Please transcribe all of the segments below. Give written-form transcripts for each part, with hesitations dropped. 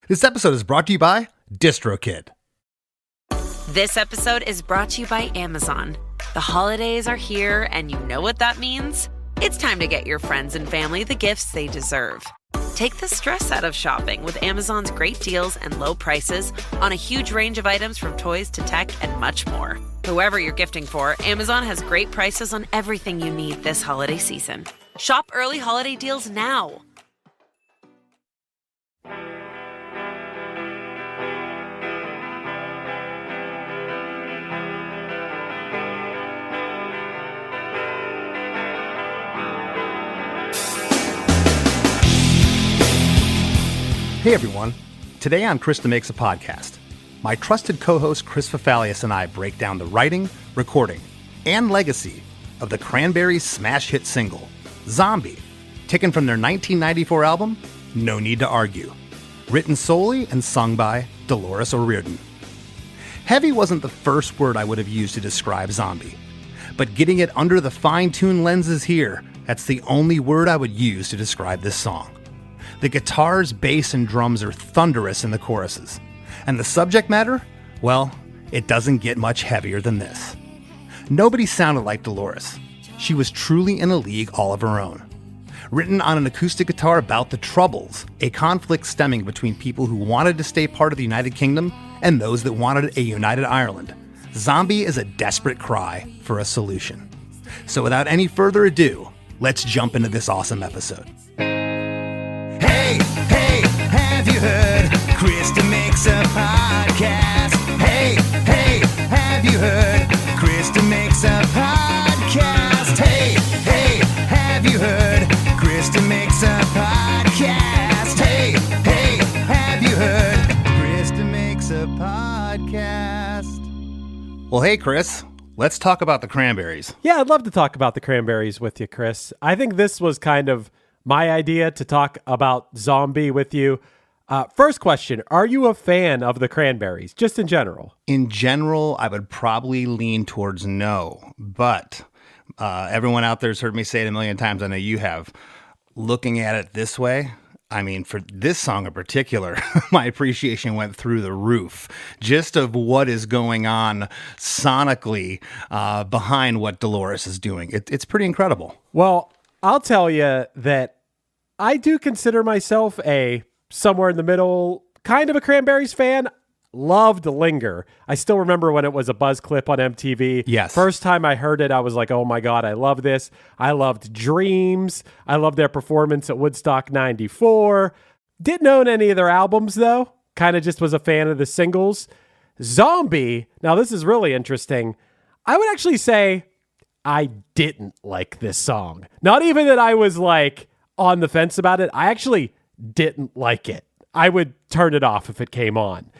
This episode is brought to you by DistroKid. This episode is brought to you by Amazon. The holidays are here, and you know what that means. It's time to get your friends and family the gifts they deserve. Take the stress out of shopping with Amazon's great deals and low prices on a huge range of items from toys to tech and much more. Whoever you're gifting for, Amazon has great prices on everything you need this holiday season. Shop early holiday deals now. Hey everyone, today on Chris DeMakes a Podcast, my trusted co-host Chris Fafalios and I break down the writing, recording, and legacy of the Cranberries smash hit single, Zombie, taken from their 1994 album, No Need to Argue, written solely and sung by Dolores O'Riordan. Heavy wasn't the first word I would have used to describe Zombie, but getting it under the fine-tuned lenses here, that's the only word I would use to describe this song. The guitars, bass, and drums are thunderous in the choruses. And the subject matter? Well, it doesn't get much heavier than this. Nobody sounded like Dolores. She was truly in a league all of her own. Written on an acoustic guitar about the Troubles, a conflict stemming between people who wanted to stay part of the United Kingdom and those that wanted a united Ireland, Zombie is a desperate cry for a solution. So without any further ado, let's jump into this awesome episode. Hey, have you heard? Chris DeMakes a Podcast. Hey, have you heard? Chris DeMakes a Podcast. Hey, have you heard? Chris DeMakes a Podcast. Hey, have you heard? Chris DeMakes a Podcast. Well, hey, Chris, let's talk about the Cranberries. Yeah, I'd love to talk about the Cranberries with you, Chris. I think this was kind of my idea to talk about Zombie with you. First question, are you a fan of the Cranberries, just in general? In general, I would probably lean towards no, but everyone out there has heard me say it a million times. I know you have. Looking at it this way, I mean, for this song in particular, my appreciation went through the roof just of what is going on sonically behind what Dolores is doing. It's pretty incredible. Well, I'll tell you that I do consider myself a somewhere in the middle kind of a Cranberries fan. Loved Linger. I still remember when it was a buzz clip on MTV. Yes. First time I heard it, I was like, oh my God, I love this. I loved Dreams. I loved their performance at Woodstock 94. Didn't own any of their albums though. Kind of just was a fan of the singles. Zombie. Now this is really interesting. I would actually say I didn't like this song. Not even that I was like on the fence about it. I actually didn't like it. I would turn it off if it came on.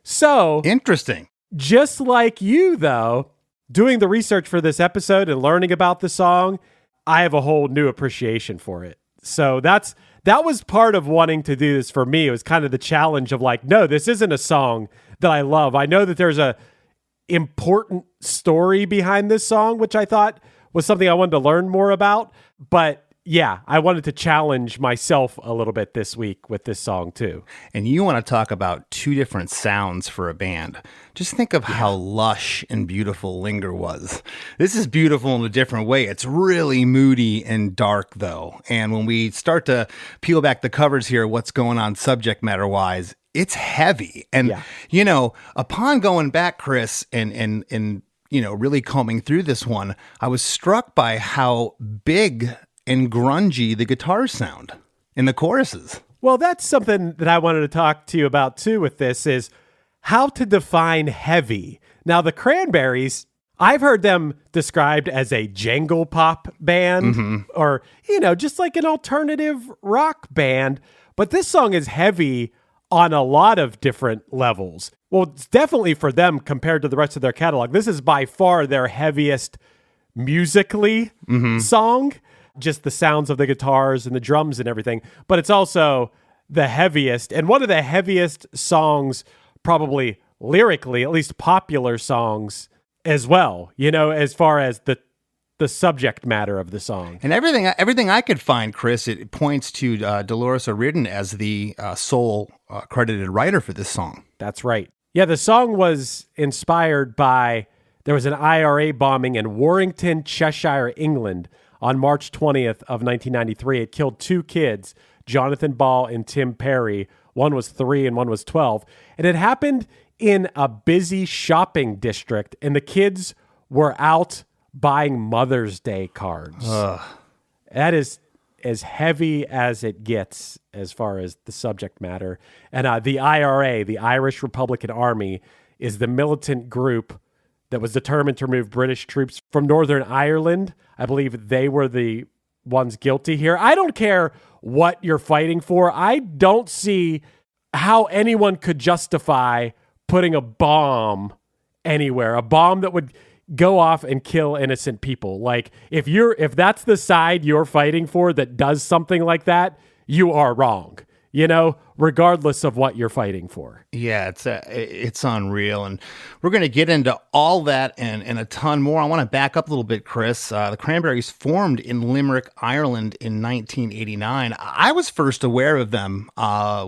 So Interesting. Just like you though, doing the research for this episode and learning about the song, I have a whole new appreciation for it. So that was part of wanting to do this for me. It was kind of the challenge of like, no, this isn't a song that I love. I know that there's a important story behind this song, which I thought was something I wanted to learn more about. But yeah, I wanted to challenge myself a little bit this week with this song too. And you want to talk about two different sounds for a band. Just think of how lush and beautiful Linger was. This is beautiful in a different way. It's really moody and dark though. And when we start to peel back the covers here, what's going on subject matter wise, it's heavy. And, you know, upon going back, Chris, and you know, really combing through this one, I was struck by how big and grungy the guitars sound in the choruses. Well, that's something that I wanted to talk to you about too with this is how to define heavy. Now, the Cranberries, I've heard them described as a jangle pop band or, you know, just like an alternative rock band. But this song is heavy on a lot of different levels. Well, it's definitely for them compared to the rest of their catalog. This is by far their heaviest musically song, just the sounds of the guitars and the drums and everything. But it's also the heaviest and one of the heaviest songs, probably lyrically, at least popular songs as well, you know, as far as the the subject matter of the song. And everything I could find, Chris, it points to Dolores O'Riordan as the sole credited writer for this song. That's right. Yeah, the song was inspired by, there was an IRA bombing in Warrington, Cheshire, England on March 20th of 1993. It killed 2 kids, Jonathan Ball and Tim Perry. One was 3 and one was 12. And it happened in a busy shopping district, and the kids were out buying Mother's Day cards. That is as heavy as it gets as far as the subject matter. And the IRA, the Irish Republican Army, is the militant group that was determined to remove British troops from Northern Ireland. I believe they were the ones guilty here. I don't care what you're fighting for. I don't see how anyone could justify putting a bomb anywhere, a bomb that would go off and kill innocent people. Like, if that's the side you're fighting for that does something like that, you are wrong, regardless of what you're fighting for. Yeah, it's unreal. And we're going to get into all that and a ton more. I want to back up a little bit, Chris. The Cranberries formed in Limerick, Ireland in 1989. I was first aware of them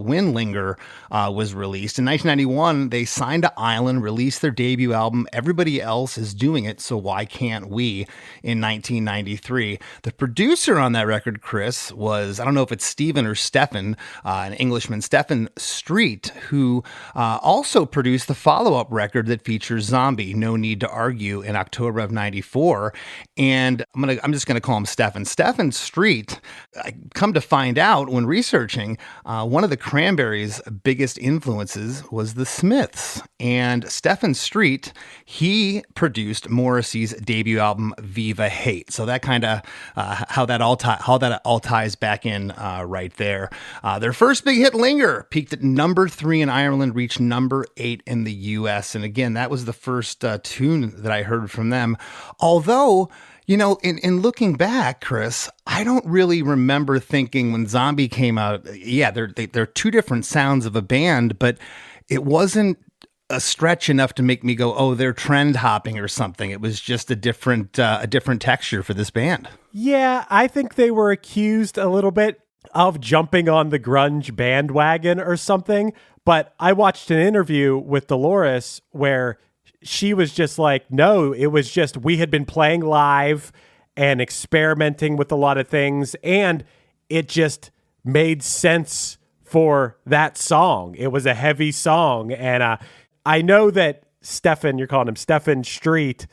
when Linger was released. In 1991, they signed to Island, released their debut album, Everybody Else Is Doing It, So Why Can't We, in 1993. The producer on that record, Chris, was, I don't know if it's Stephen or Stefan, an Englishman, Stephen Street, who also produced the follow-up record that features Zombie, No Need to Argue, in October of 94. And I'm just gonna call him Stephen. Stephen Street, I come to find out when researching, one of the Cranberries' biggest influences was the Smiths. And Stephen Street, he produced Morrissey's debut album, Viva Hate. So that kind of how that all ties back in right there. Their first big hit, Linger, peaked at number 3 in Ireland, reached number 8 in the U.S. And again, that was the first tune that I heard from them. Although, in looking back, Chris, I don't really remember thinking when Zombie came out, yeah, they're 2 different sounds of a band, but it wasn't a stretch enough to make me go, oh, they're trend hopping or something. It was just a different texture for this band. Yeah, I think they were accused a little bit of jumping on the grunge bandwagon or something. But I watched an interview with Dolores where she was just like, no, it was just, we had been playing live and experimenting with a lot of things, and it just made sense for that song. It was a heavy song. And I know that Stefan, you're calling him Stephen Street,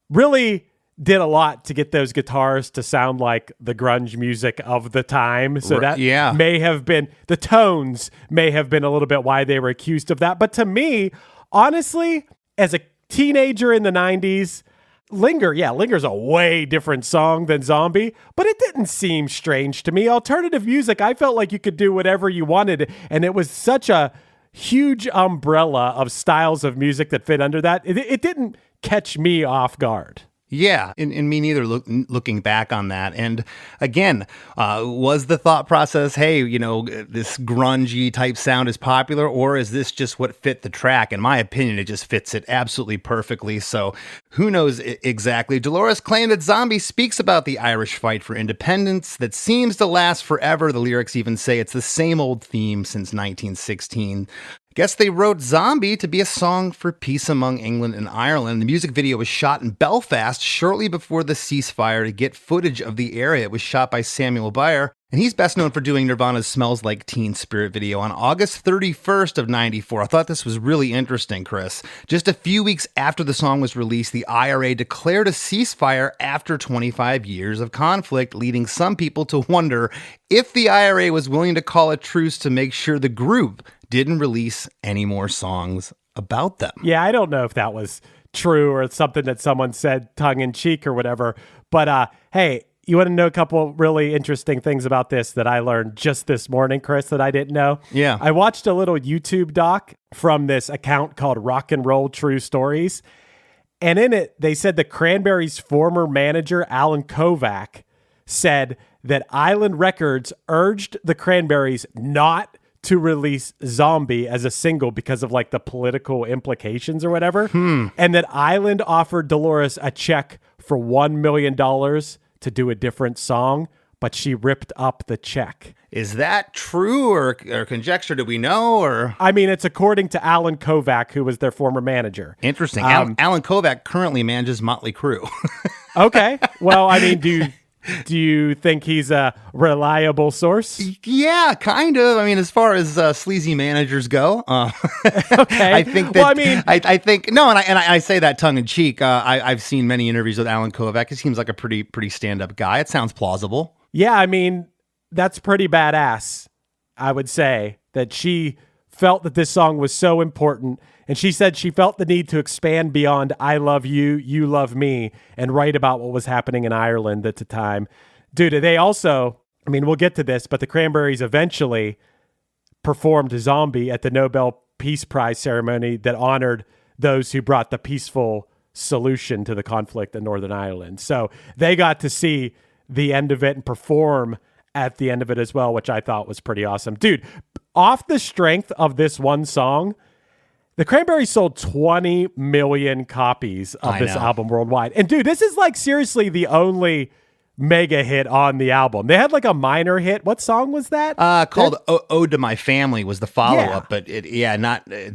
really did a lot to get those guitars to sound like the grunge music of the time. So that may have been, the tones may have been a little bit why they were accused of that. But to me, honestly, as a teenager in the 90s, Linger's a way different song than Zombie, but it didn't seem strange to me. Alternative music, I felt like you could do whatever you wanted, and it was such a huge umbrella of styles of music that fit under that. It didn't catch me off guard. Yeah, and me neither, looking back on that. And again, was the thought process, hey, this grungy type sound is popular, or is this just what fit the track? In my opinion, it just fits it absolutely perfectly. So who knows exactly? Dolores claimed that Zombie speaks about the Irish fight for independence that seems to last forever. The lyrics even say it's the same old theme since 1916. Guess they wrote Zombie to be a song for peace among England and Ireland. The music video was shot in Belfast shortly before the ceasefire to get footage of the area. It was shot by Samuel Bayer, and he's best known for doing Nirvana's Smells Like Teen Spirit video on August 31st of 94. I thought this was really interesting, Chris. Just a few weeks after the song was released, the IRA declared a ceasefire after 25 years of conflict, leading some people to wonder if the IRA was willing to call a truce to make sure the group didn't release any more songs about them. Yeah, I don't know if that was true or something that someone said tongue-in-cheek or whatever. But hey, you want to know a couple really interesting things about this that I learned just this morning, Chris, that I didn't know? Yeah. I watched a little YouTube doc from this account called Rock and Roll True Stories. And in it, they said the Cranberries' former manager, Alan Kovac, said that Island Records urged the Cranberries not to release Zombie as a single because of like the political implications or whatever. And that Island offered Dolores a check for $1 million to do a different song, but she ripped up the check. Is that true or conjecture? Do we know? Or I mean, it's according to Alan Kovac, who was their former manager. Interesting. Alan Kovac currently manages Motley Crue. Okay. Well, I mean, do you think he's a reliable source? Yeah, kind of. I mean, as far as sleazy managers go, okay. I think that. Well, I mean, I think no, and I say that tongue in cheek. I've seen many interviews with Alan Kovac. He seems like a pretty stand up guy. It sounds plausible. Yeah, I mean, that's pretty badass. I would say that she felt that this song was so important, and she said she felt the need to expand beyond "I love you, you love me" and write about what was happening in Ireland at the time. Dude, they also, I mean, we'll get to this, but the Cranberries eventually performed Zombie at the Nobel Peace Prize ceremony that honored those who brought the peaceful solution to the conflict in Northern Ireland. So they got to see the end of it and perform at the end of it as well, which I thought was pretty awesome. Dude, off the strength of this one song, the Cranberries sold 20 million copies of this album worldwide. And dude, this is like seriously the only mega hit on the album. They had like a minor hit. What song was that? Called "Ode to My Family" was the follow-up, but it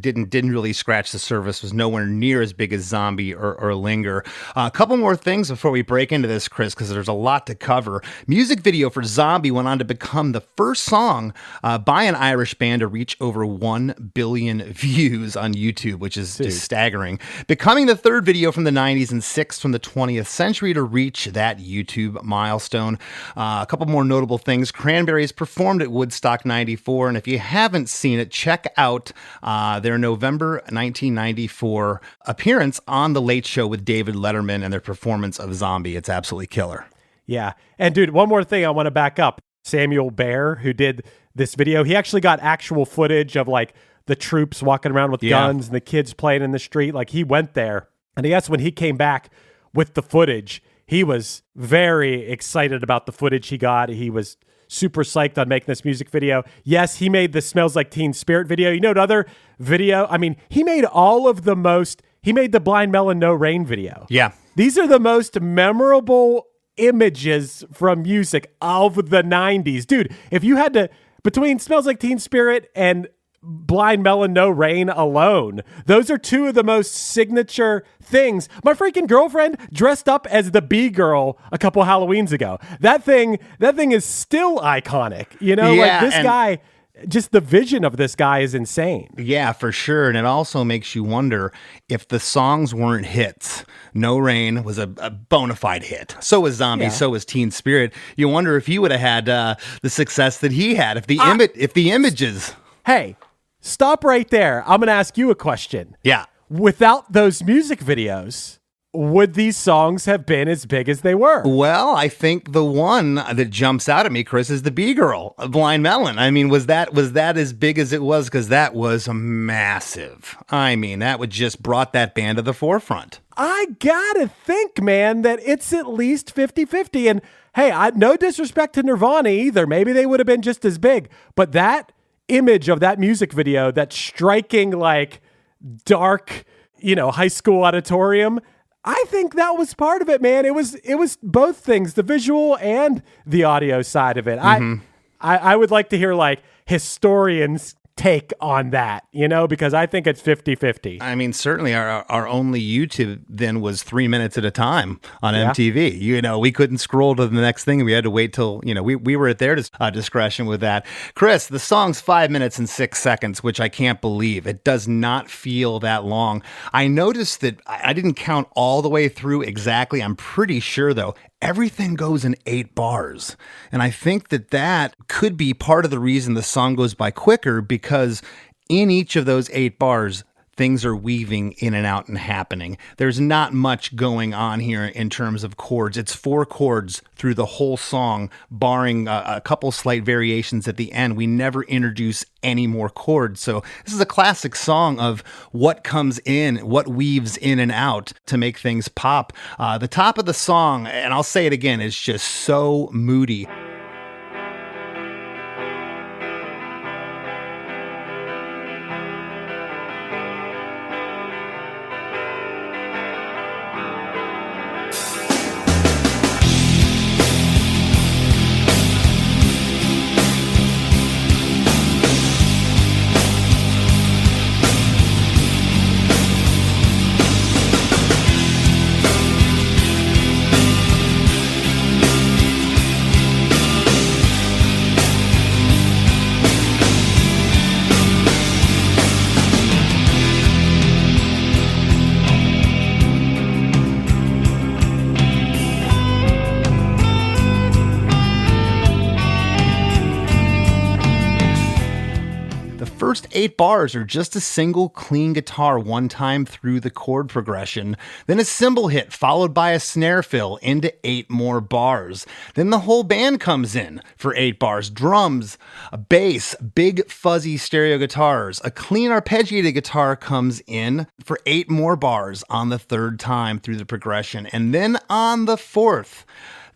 didn't really scratch the surface. Was nowhere near as big as Zombie or Linger. A couple more things before we break into this, Chris, because there's a lot to cover. Music video for Zombie went on to become the first song by an Irish band to reach over 1 billion views on YouTube, which is just staggering. Becoming the third video from the 90s and sixth from the 20th century to reach that YouTube milestone. A couple more notable things. Cranberries performed at Woodstock 94, and if you haven't seen it, check out their November 1994 appearance on The Late Show with David Letterman and their performance of Zombie. It's absolutely killer. Yeah. And dude, one more thing I want to back up. Samuel Baer, who did this video, he actually got actual footage of like the troops walking around with guns and the kids playing in the street. Like he went there, and I guess when he came back with the footage, he was very excited about the footage he got. He was super psyched on making this music video. Yes, he made the Smells Like Teen Spirit video. You know, another video, I mean, he made the Blind Melon No Rain video. Yeah. These are the most memorable images from music of the 90s. Dude, if you had to, between Smells Like Teen Spirit and Blind Melon No Rain alone, those are two of the most signature things. My freaking girlfriend dressed up as the Bee Girl a couple Halloweens ago. That thing is still iconic. You know, like this guy, just the vision of this guy is insane. Yeah, for sure. And it also makes you wonder if the songs weren't hits. No Rain was a bona fide hit. So was Zombie. So was Teen Spirit. You wonder if he would have had the success that he had. If the images. Hey, stop right there. I'm going to ask you a question. Yeah. Without those music videos, would these songs have been as big as they were? Well, I think the one that jumps out at me, Chris, is the Bee Girl, Blind Melon. I mean, was that as big as it was? Because that was massive. I mean, that would just brought that band to the forefront. I gotta think, man, that it's at least 50-50. And hey, no disrespect to Nirvana either. Maybe they would have been just as big. But that image of that music video, that striking, like, dark, high school auditorium, I think that was part of it, man. It was both things, the visual and the audio side of it. Mm-hmm. I would like to hear like historians take on that, because I think it's 50-50. I mean, certainly our only YouTube then was 3 minutes at a time on MTV. We couldn't scroll to the next thing. We had to wait till, we were at their discretion with that. Chris, the song's 5 minutes and 6 seconds, which I can't believe. It does not feel that long. I noticed that I didn't count all the way through exactly. I'm pretty sure, though, everything goes in 8 bars. And I think that could be part of the reason the song goes by quicker, because in each of those 8 bars, things are weaving in and out and happening. There's not much going on here in terms of chords. It's 4 chords through the whole song, barring a couple slight variations at the end. We never introduce any more chords. So this is a classic song of what comes in, what weaves in and out to make things pop. The top of the song, and I'll say it again, is just so moody. 8 bars are just a single clean guitar one time through the chord progression, then a cymbal hit followed by a snare fill into 8 more bars. Then the whole band comes in for 8 bars, drums, a bass, big fuzzy stereo guitars, a clean arpeggiated guitar comes in for 8 more bars on the 3rd time through the progression, and then on the 4th,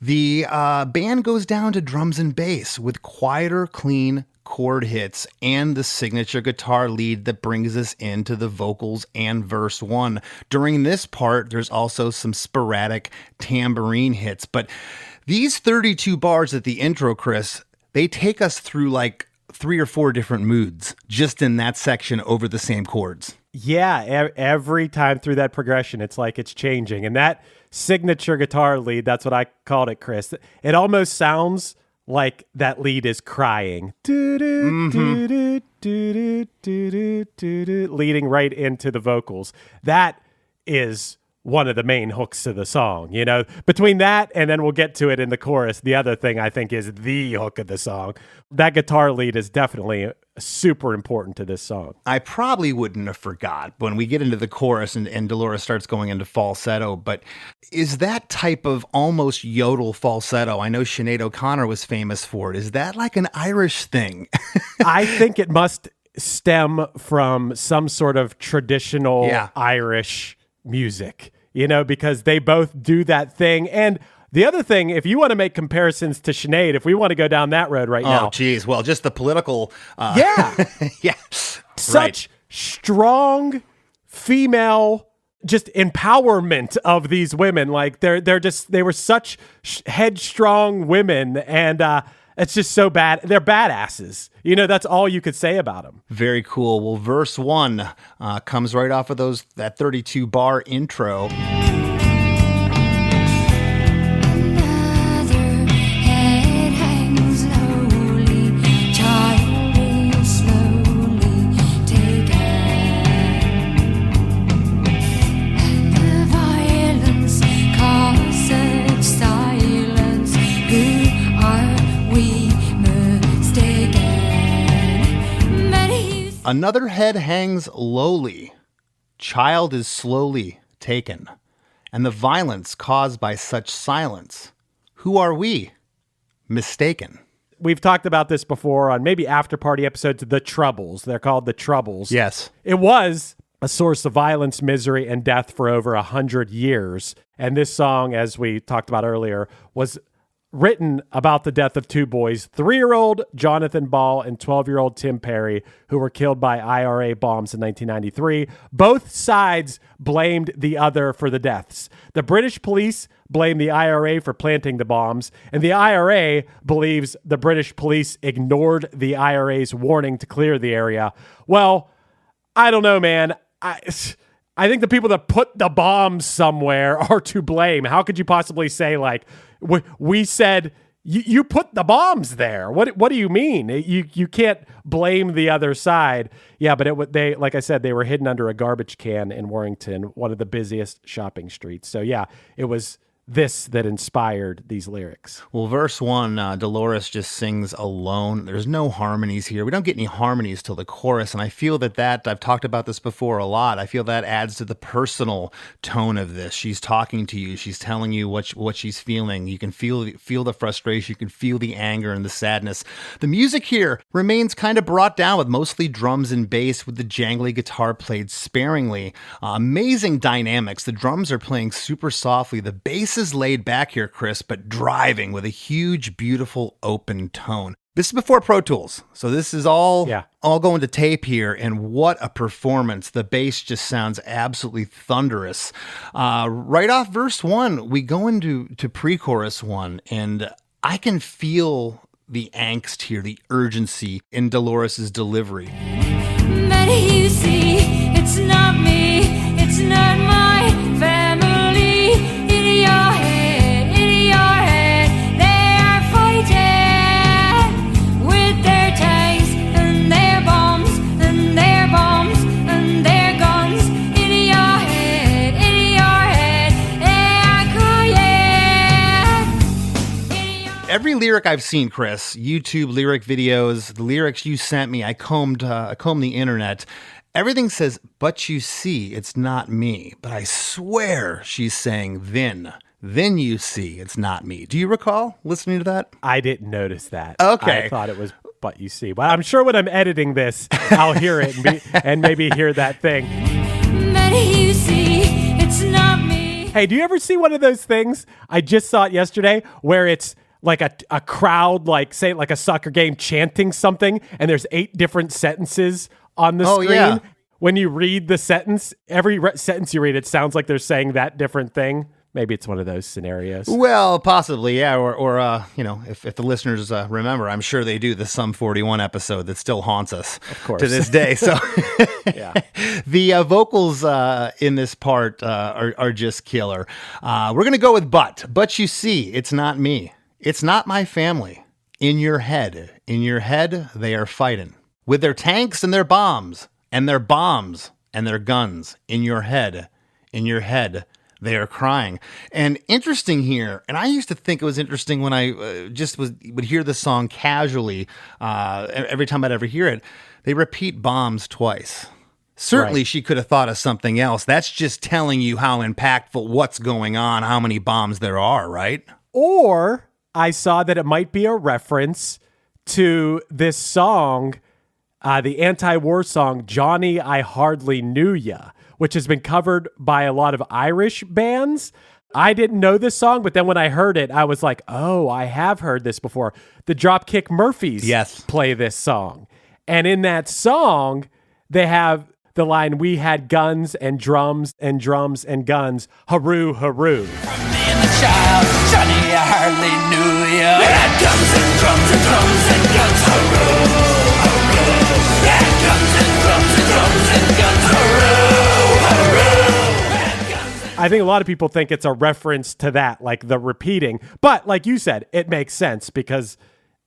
the band goes down to drums and bass with quieter, clean chord hits and the signature guitar lead that brings us into the vocals and verse 1. During this part, there's also some sporadic tambourine hits, but these 32 bars at the intro, Chris, they take us through like 3 or 4 different moods just in that section over the same chords. Yeah, every time through that progression, it's like it's changing. And that signature guitar lead, that's what I called it, Chris. It almost sounds like that lead is crying. Leading right into the vocals. That is one of the main hooks of the song, you know. Between that and then we'll get to it in the chorus, the other thing I think is the hook of the song. That guitar lead is definitely super important to this song. I probably wouldn't have forgot when we get into the chorus and Dolores starts going into falsetto, but is that type of almost yodel falsetto, I know Sinead O'Connor was famous for it, is that like an Irish thing? I think it must stem from some sort of traditional Irish music, you know, because they both do that thing. And the other thing, if you want to make comparisons to Sinead, if we want to go down that road now. Oh, geez. Well, just the political. Yeah. Such strong female just empowerment of these women. Like they were such headstrong women, and it's just so bad. They're badasses. You know, that's all you could say about them. Very cool. Well, verse 1 comes right off of that 32 bar intro. Another head hangs lowly. Child is slowly taken. And the violence caused by such silence. Who are we? Mistaken. We've talked about this before on maybe after party episodes, The Troubles. They're called The Troubles. Yes. It was a source of violence, misery, and death for over 100 years. And this song, as we talked about earlier, was written about the death of 2 boys, 3-year-old Jonathan Ball and 12-year-old Tim Perry, who were killed by IRA bombs in 1993. Both sides blamed the other for the deaths. The British police blamed the IRA for planting the bombs, and the IRA believes the British police ignored the IRA's warning to clear the area. Well, I don't know, man. I think the people that put the bombs somewhere are to blame. How could you possibly say, like, we said you put the bombs there? What do you mean? You can't blame the other side. Yeah, but they, like I said, they were hidden under a garbage can in Warrington, one of the busiest shopping streets. So yeah, it was this that inspired these lyrics. Well, verse 1, Dolores just sings alone. There's no harmonies here. We don't get any harmonies till the chorus, and I feel that I've talked about this before a lot. I feel that adds to the personal tone of this. She's talking to you. She's telling you what she's feeling. You can feel the frustration. You can feel the anger and the sadness. The music here remains kind of brought down with mostly drums and bass, with the jangly guitar played sparingly. Amazing dynamics. The drums are playing super softly. The bass is laid back here, Chris, but driving with a huge, beautiful, open tone. This is before Pro Tools, so this is all going to tape here, and what a performance. The bass just sounds absolutely thunderous. Right off verse 1, we go into pre-chorus 1, and I can feel the angst here, the urgency in Dolores' delivery. But you see, it's not me, it's not my family. In your head, they are fighting with their tanks and their bombs and their bombs and their guns. In your head, they are crying. Every lyric I've seen, Chris, YouTube lyric videos, the lyrics you sent me, I combed the internet. Everything says, but you see, it's not me. But I swear she's saying then you see, it's not me. Do you recall listening to that? I didn't notice that. Okay. I thought it was, but you see. But I'm sure when I'm editing this, I'll hear it and maybe hear that thing. But you see, it's not me. Hey, do you ever see one of those things? I just saw it yesterday where it's like a crowd, like say like a soccer game chanting something, and there's 8 different sentences on the screen. Yeah. When you read the sentence, every sentence you read, it sounds like they're saying that different thing. Maybe it's one of those scenarios. Well, possibly, yeah. Or if the listeners remember, I'm sure they do, the Sum 41 episode that still haunts us course. to this day. So Yeah. the vocals in this part are just killer. We're going to go with but you see, it's not me. It's not my family. In your head, they are fighting with their tanks and their bombs and their guns. In your head, they are crying. And interesting here, and I used to think it was interesting when I would hear the song casually, every time I'd ever hear it, they repeat bombs twice. Certainly, She could have thought of something else. That's just telling you how impactful what's going on, how many bombs there are, right? Or I saw that it might be a reference to this song, the anti-war song, Johnny, I Hardly Knew Ya, which has been covered by a lot of Irish bands. I didn't know this song, but then when I heard it, I was like, oh, I have heard this before. The Dropkick Murphys play this song. And in that song, they have the line, we had guns and drums and drums and guns, haroo, haroo. From me and the child, Johnny, I hardly knew ya. We had guns and drums and drums and guns, haroo, haroo. We had guns and drums and drums and guns, haroo, haroo. I think a lot of people think it's a reference to that, like the repeating. But like you said, it makes sense because,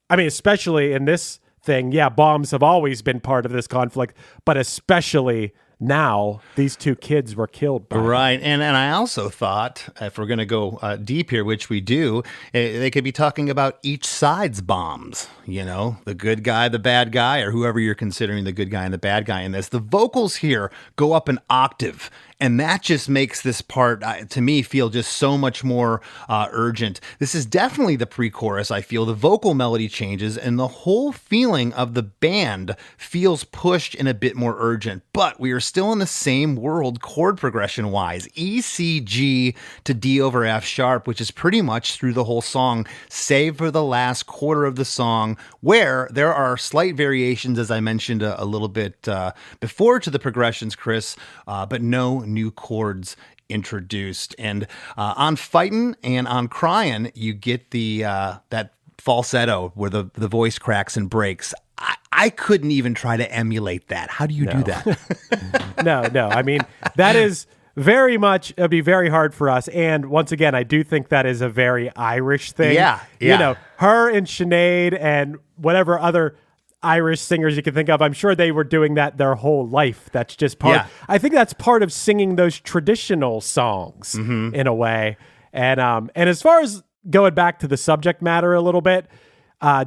I mean, especially in this thing, yeah, bombs have always been part of this conflict, but especially now, these 2 kids were killed by Right. And I also thought, if we're going to go deep here, which we do, they could be talking about each side's bombs, the good guy, the bad guy, or whoever you're considering the good guy and the bad guy in this. The vocals here go up an octave, and that just makes this part, to me, feel just so much more urgent. This is definitely the pre-chorus, I feel. The vocal melody changes, and the whole feeling of the band feels pushed and a bit more urgent. But we are still in the same world chord progression-wise. E, C, G to D over F sharp, which is pretty much through the whole song, save for the last quarter of the song, where there are slight variations, as I mentioned a little bit before, to the progressions, Chris, but no new chords introduced. And on Fightin' and on Cryin', you get the that falsetto where the voice cracks and breaks. I couldn't even try to emulate that. How do you do that? No. I mean, that is very much, it'd be very hard for us. And once again, I do think that is a very Irish thing. Yeah. Her and Sinead and whatever other Irish singers you can think of, I'm sure they were doing that their whole life. That's just part. Yeah. I think that's part of singing those traditional songs in a way. And as far as going back to the subject matter a little bit,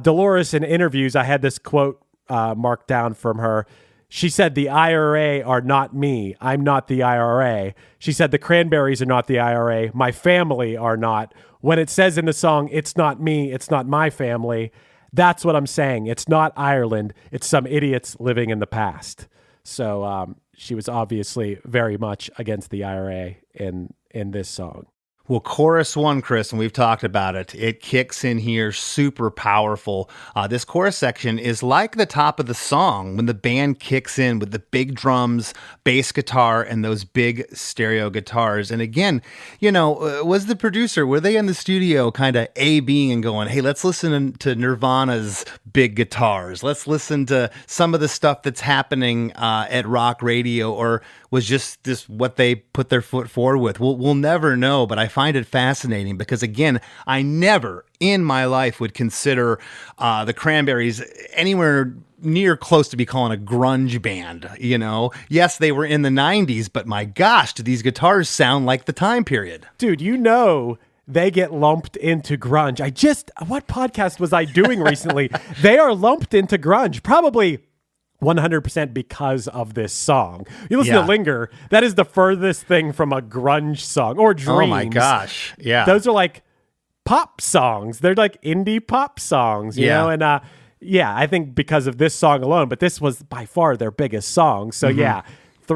Dolores in interviews, I had this quote marked down from her. She said, the IRA are not me. I'm not the IRA. She said, the Cranberries are not the IRA. My family are not. When it says in the song, it's not me, it's not my family, that's what I'm saying. It's not Ireland. It's some idiots living in the past. So she was obviously very much against the IRA in this song. Well, chorus 1, Chris, and we've talked about it. It kicks in here super powerful. This chorus section is like the top of the song when the band kicks in with the big drums, bass guitar, and those big stereo guitars. And again, was the producer, were they in the studio kind of A-Bing and going, hey, let's listen to Nirvana's big guitars. Let's listen to some of the stuff that's happening at rock radio, or was just this what they put their foot forward with? We'll never know, but I find it fascinating because, again, I never in my life would consider the Cranberries anywhere near close to be calling a grunge band, Yes, they were in the 90s, but my gosh, do these guitars sound like the time period? Dude, they get lumped into grunge. What podcast was I doing recently? They are lumped into grunge, probably 100% because of this song. You listen to Linger, that is the furthest thing from a grunge song, or Dreams. Oh my gosh. Yeah. Those are like pop songs. They're like indie pop songs, you know? And I think because of this song alone, but this was by far their biggest song. So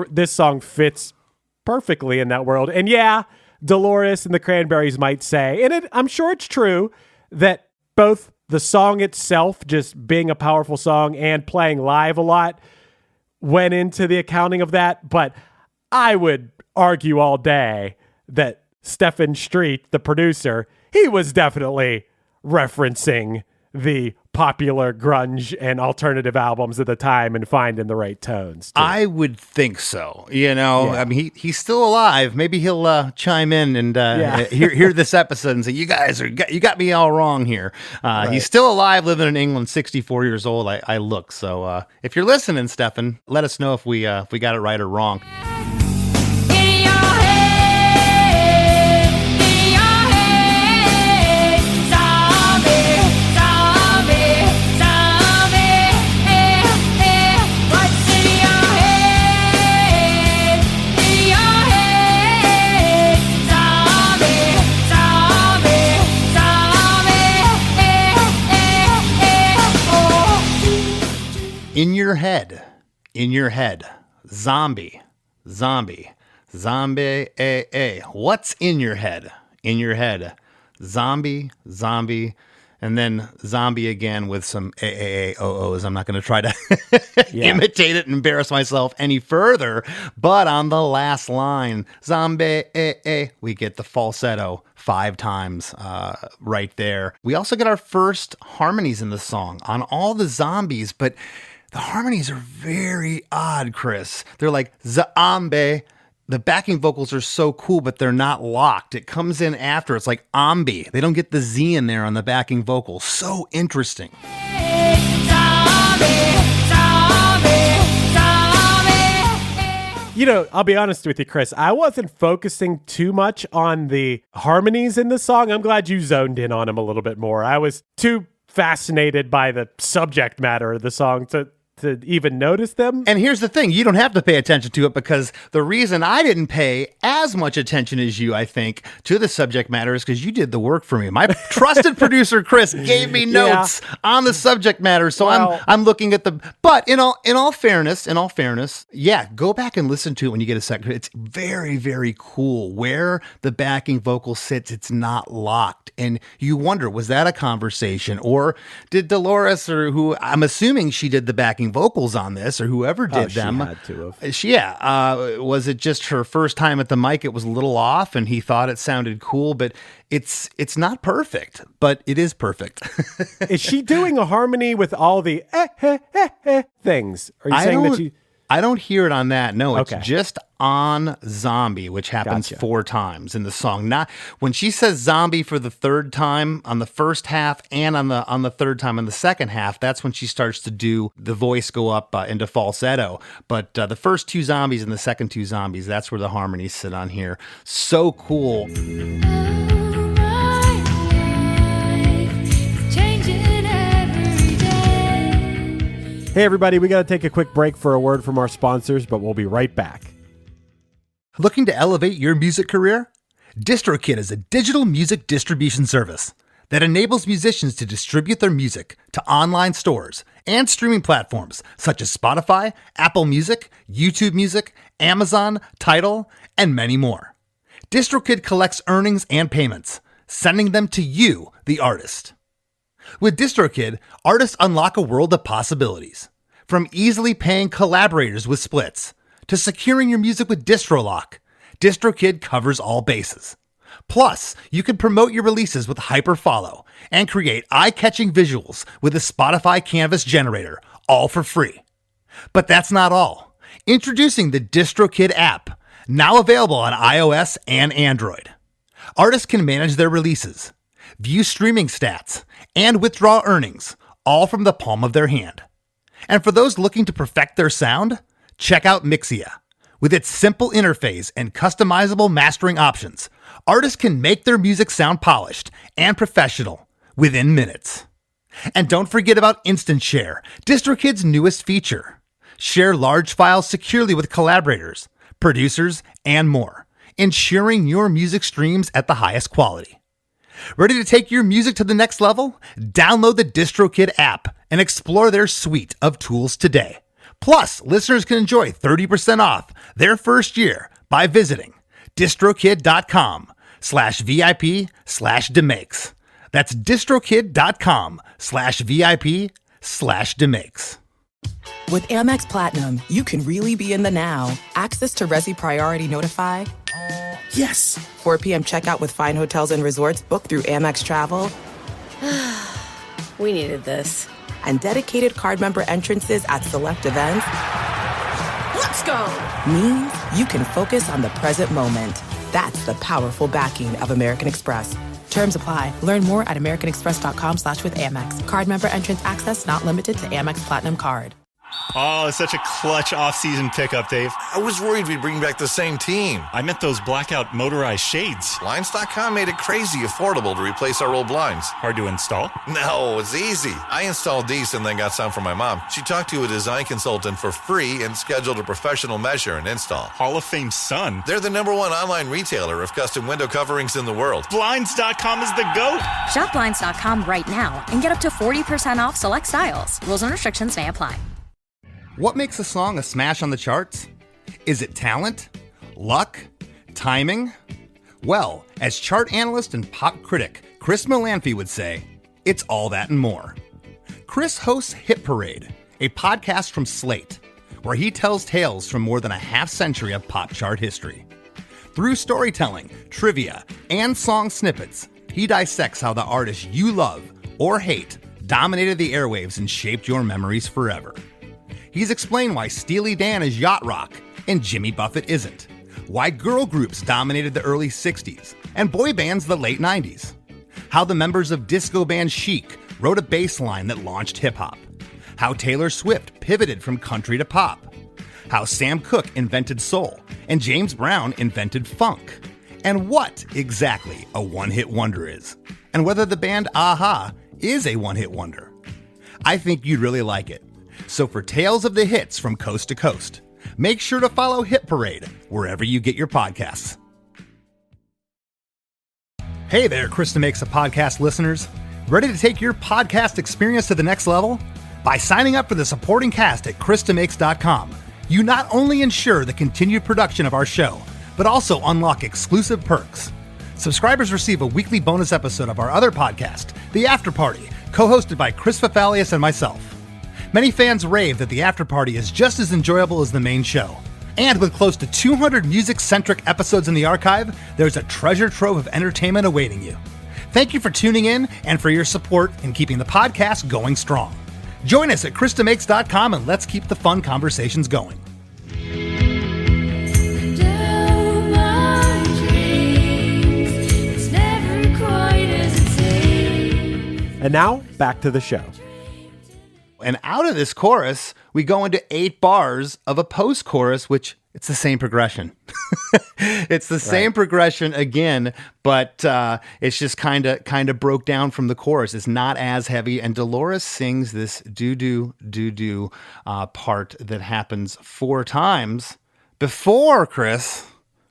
this song fits perfectly in that world. And Dolores and the Cranberries might say, and I'm sure it's true, that both the song itself, just being a powerful song, and playing live a lot, went into the accounting of that. But I would argue all day that Stephen Street, the producer, he was definitely referencing the popular grunge and alternative albums at the time and finding the right tones, too. I would think so. I mean, he's still alive. Maybe he'll chime in and hear this episode and say, "You guys you got me all wrong here." Right. He's still alive, living in England, 64 years old. I look. So if you're listening, Stefan, let us know if we got it right or wrong. In your head, zombie, what's in your head? In your head, zombie, and then zombie again with some AAAOOs. I'm not going to try to imitate it and embarrass myself any further, but on the last line, zombie, we get the falsetto 5 times right there. We also get our first harmonies in the song on all the zombies, but the harmonies are very odd, Chris. They're like zombie. The backing vocals are so cool, but they're not locked. It comes in after. It's like ambi. They don't get the Z in there on the backing vocals. So interesting. I'll be honest with you, Chris. I wasn't focusing too much on the harmonies in the song. I'm glad you zoned in on them a little bit more. I was too fascinated by the subject matter of the song to even notice them. And here's the thing, you don't have to pay attention to it, because the reason I didn't pay as much attention as you, I think, to the subject matter is because you did the work for me. My trusted producer, Chris, gave me notes on the subject matter. So I'm looking at but in all fairness, go back and listen to it when you get a second. It's very, very cool where the backing vocal sits. It's not locked. And you wonder, was that a conversation, or did Dolores, or who I'm assuming she did the backing vocals on this, or whoever did them. She had to have. Was it just her first time at the mic? It was a little off, and he thought it sounded cool, but it's not perfect, but it is perfect. Is she doing a harmony with all the things? Are you saying that she? I don't hear it on that. No, it's Okay. just on zombie, which happens 4 times in the song. Not when she says zombie for the 3rd time on the first half and on the 3rd time in the second half. That's when she starts to do the voice go up into falsetto. But the first 2 zombies and the second 2 zombies, that's where the harmonies sit on here. So cool. Hey, everybody, we got to take a quick break for a word from our sponsors, but we'll be right back. Looking to elevate your music career? DistroKid is a digital music distribution service that enables musicians to distribute their music to online stores and streaming platforms such as Spotify, Apple Music, YouTube Music, Amazon, Tidal, and many more. DistroKid collects earnings and payments, sending them to you, the artist. With DistroKid, artists unlock a world of possibilities. From easily paying collaborators with splits, to securing your music with DistroLock, DistroKid covers all bases. Plus, you can promote your releases with Hyperfollow and create eye-catching visuals with a Spotify Canvas generator, all for free. But that's not all. Introducing the DistroKid app, now available on iOS and Android. Artists can manage their releases, view streaming stats, and withdraw earnings, all from the palm of their hand. And for those looking to perfect their sound, check out Mixia. With its simple interface and customizable mastering options, artists can make their music sound polished and professional within minutes. And don't forget about Instant Share, DistroKid's newest feature. Share large files securely with collaborators, producers, and more, ensuring your music streams at the highest quality. Ready to take your music to the next level? Download the DistroKid app and explore their suite of tools today. Plus, listeners can enjoy 30% off their first year by visiting distrokid.com/VIP/DeMakes. That's distrokid.com/VIP/DeMakes. With Amex Platinum, you can really be in the now. Access to Resi Priority Notify. Yes! 4 p.m. checkout with fine hotels and resorts booked through Amex Travel. We needed this. And dedicated card member entrances at select events. Let's go! Means you can focus on the present moment. That's the powerful backing of American Express. Terms apply. Learn more at americanexpress.com/withAmex. Card member entrance access not limited to Amex Platinum Card. Oh, it's such a clutch off-season pickup, Dave. I was worried we'd bring back the same team. I meant those blackout motorized shades. Blinds.com made it crazy affordable to replace our old blinds. Hard to install? No, it's easy. I installed these and then got some for my mom. She talked to a design consultant for free and scheduled a professional measure and install. Hall of Fame son. They're the #1 online retailer of custom window coverings in the world. Blinds.com is the GOAT. Shop Blinds.com right now and get up to 40% off select styles. Rules and restrictions may apply. What makes a song a smash on the charts? Is it talent? Luck? Timing? Well, as chart analyst and pop critic Chris Molanphy would say, it's all that and more. Chris hosts Hit Parade, a podcast from Slate, where he tells tales from more than a half-century of pop chart history. Through storytelling, trivia, and song snippets, he dissects how the artists you love or hate dominated the airwaves and shaped your memories forever. He's explained why Steely Dan is yacht rock and Jimmy Buffett isn't, why girl groups dominated the early 60s and boy bands the late 90s, how the members of disco band Chic wrote a bass line that launched hip-hop, how Taylor Swift pivoted from country to pop, how Sam Cooke invented soul and James Brown invented funk, and what exactly a one-hit wonder is, and whether the band Aha is a one-hit wonder. I think you'd really like it. So for tales of the hits from coast to coast, make sure to follow Hit Parade wherever you get your podcasts. Hey there, Chris DeMakes a Podcast listeners. Ready to take your podcast experience to the next level? By signing up for the supporting cast at chrisdemakes.com, you not only ensure the continued production of our show, but also unlock exclusive perks. Subscribers receive a weekly bonus episode of our other podcast, The After Party, co-hosted by Chris Fafalios and myself. Many fans rave that the After Party is just as enjoyable as the main show. And with close to 200 music-centric episodes in the archive, there's a treasure trove of entertainment awaiting you. Thank you for tuning in and for your support in keeping the podcast going strong. Join us at chrisdemakes.com and let's keep the fun conversations going. And now, back to the show. And out of this chorus, we go into 8 bars of a post-chorus, which it's the same progression. It's the same progression again, but it's just kind of broke down from the chorus. It's not as heavy. And Dolores sings this do-do part that happens 4 times before, Chris,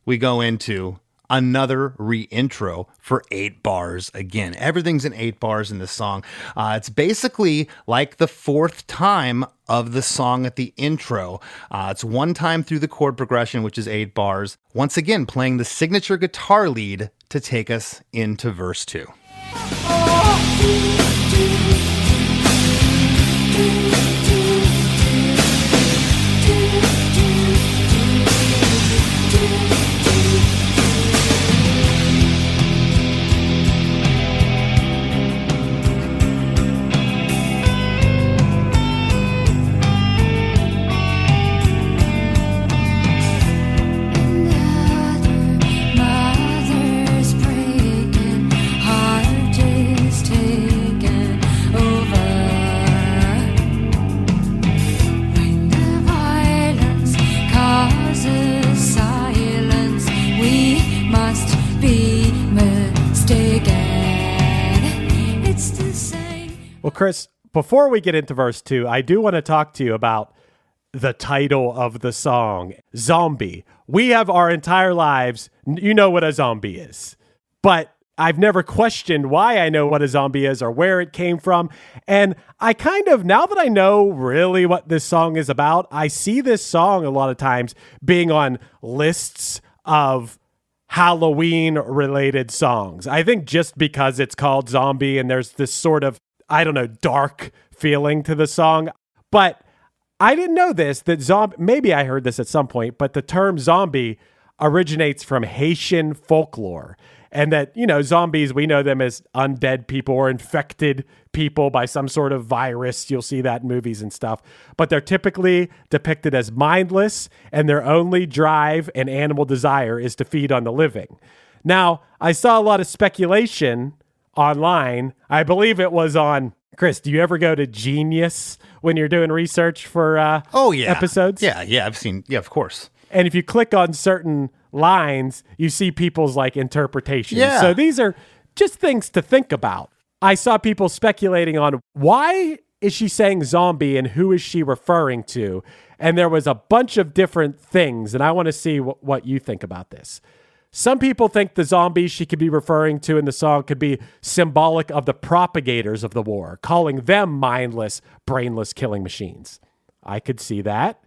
we go into another re-intro for 8 bars again. Everything's in 8 bars in this song. It's basically like the 4th time of the song at the intro. It's 1 time through the chord progression, which is 8 bars. Once again, playing the signature guitar lead to take us into verse 2. Well, Chris, before we get into verse 2, I do want to talk to you about the title of the song, Zombie. We have our entire lives, you know what a zombie is, but I've never questioned why I know what a zombie is or where it came from. And I kind of, now that I know really what this song is about, I see this song a lot of times being on lists of Halloween-related songs. I think just because it's called Zombie and there's this sort of, I don't know, dark feeling to the song. But I didn't know this, that zombie, maybe I heard this at some point, but the term zombie originates from Haitian folklore. And that, you know, zombies, we know them as undead people or infected people by some sort of virus. You'll see that in movies and stuff. But they're typically depicted as mindless, and their only drive and animal desire is to feed on the living. Now, I saw a lot of speculation online. I believe it was on, Chris, do you ever go to Genius when you're doing research for episodes? Yeah, I've seen, of course. And if you click on certain lines, you see people's like interpretations. Yeah. So these are just things to think about. I saw people speculating on why is she saying zombie and who is she referring to? And there was a bunch of different things, and I want to see what you think about this. Some people think the zombies she could be referring to in the song could be symbolic of the propagators of the war, calling them mindless, brainless killing machines. I could see that.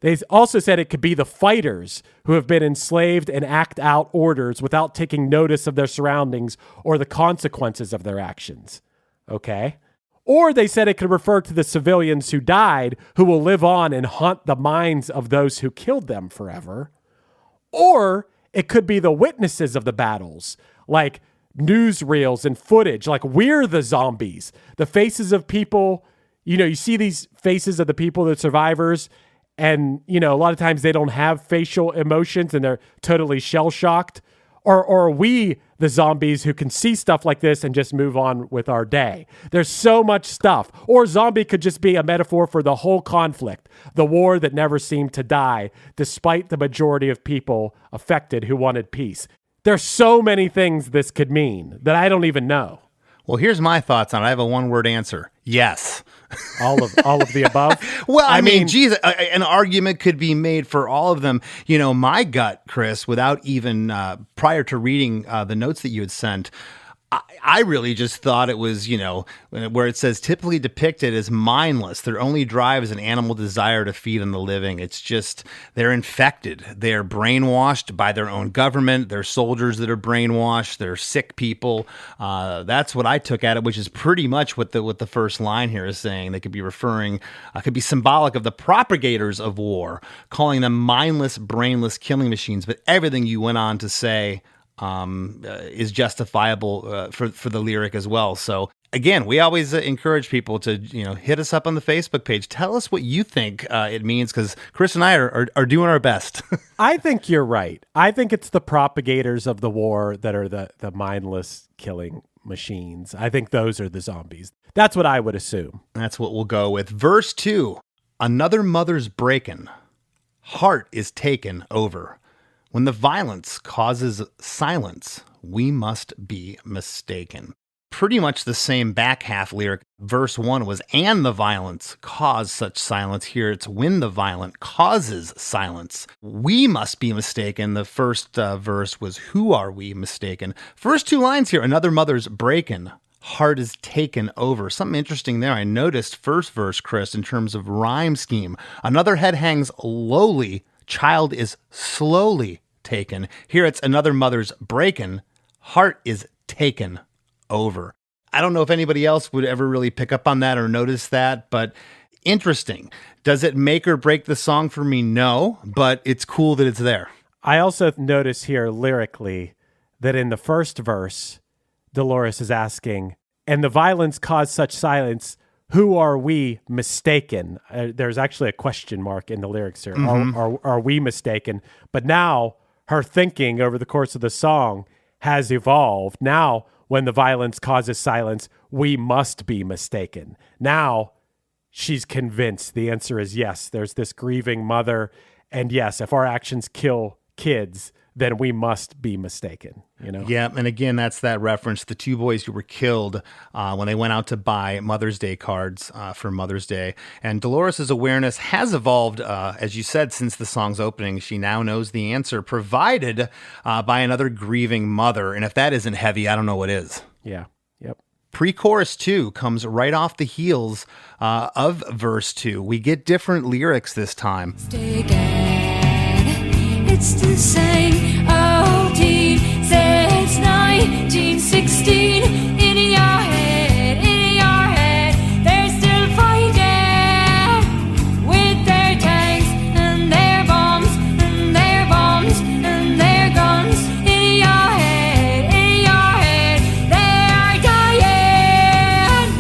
They also said it could be the fighters who have been enslaved and act out orders without taking notice of their surroundings or the consequences of their actions. Okay. Or they said it could refer to the civilians who died, who will live on and haunt the minds of those who killed them forever. Or it could be the witnesses of the battles, like newsreels and footage, like we're the zombies, the faces of people. You know, you see these faces of the people, the survivors, and, you know, a lot of times they don't have facial emotions and they're totally shell-shocked. Or are we the zombies who can see stuff like this and just move on with our day? There's so much stuff. Or zombie could just be a metaphor for the whole conflict, the war that never seemed to die, despite the majority of people affected who wanted peace. There's so many things this could mean that I don't even know. Well, here's my thoughts on it. I have a one-word answer. Yes. All of the above? Well, I mean, geez, an argument could be made for all of them. You know, my gut, Chris, without even prior to reading the notes that you had sent, I really just thought it was, you know, where it says typically depicted as mindless. Their only drive is an animal desire to feed on the living. It's just they're infected. They're brainwashed by their own government. They're soldiers that are brainwashed. They're sick people. That's what I took at it, which is pretty much what the first line here is saying. They could be referring, could be symbolic of the propagators of war, calling them mindless, brainless killing machines. But everything you went on to say is justifiable for the lyric as well. So again, we always encourage people to, you know, hit us up on the Facebook page. Tell us what you think it means, because Chris and I are doing our best. I think you're right. I think it's the propagators of the war that are the mindless killing machines. I think those are the zombies. That's what I would assume. That's what we'll go with. Verse 2, another mother's breaking, heart is taken over. When the violence causes silence, we must be mistaken. Pretty much the same back half lyric. Verse 1 was, and the violence cause such silence. Here it's, when the violent causes silence, we must be mistaken. The first verse was, who are we mistaken? First two lines here, another mother's breaking, heart is taken over. Something interesting there. I noticed first verse, Chris, in terms of rhyme scheme. Another head hangs lowly, child is slowly taken. Here it's another mother's breaking, heart is taken over. I don't know if anybody else would ever really pick up on that or notice that, but interesting. Does it make or break the song for me? No, but it's cool that it's there. I also notice here lyrically that in the first verse, Dolores is asking, and the violence caused such silence, who are we mistaken? There's actually a question mark in the lyrics here. Mm-hmm. Are we mistaken? But now her thinking over the course of the song has evolved. Now, when the violence causes silence, we must be mistaken. Now, she's convinced the answer is yes. There's this grieving mother. And yes, if our actions kill kids, then we must be mistaken, you know? Yeah, and again, that's that reference, the two boys who were killed when they went out to buy Mother's Day cards for Mother's Day. And Dolores' awareness has evolved, as you said, since the song's opening. She now knows the answer provided by another grieving mother. And if that isn't heavy, I don't know what is. Yeah, yep. Pre-chorus 2 comes right off the heels of verse 2. We get different lyrics this time. Stay again. It's the same old team since 1916. In your head, they're still fighting with their tanks and their bombs and their bombs and their guns. In your head, they are dying.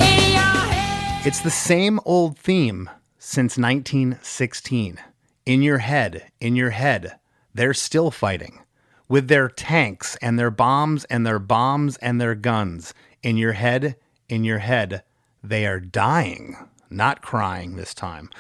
In your head. It's the same old theme since 1916. In your head, they're still fighting with their tanks and their bombs and their bombs and their guns. In your head, they are dying, not crying this time.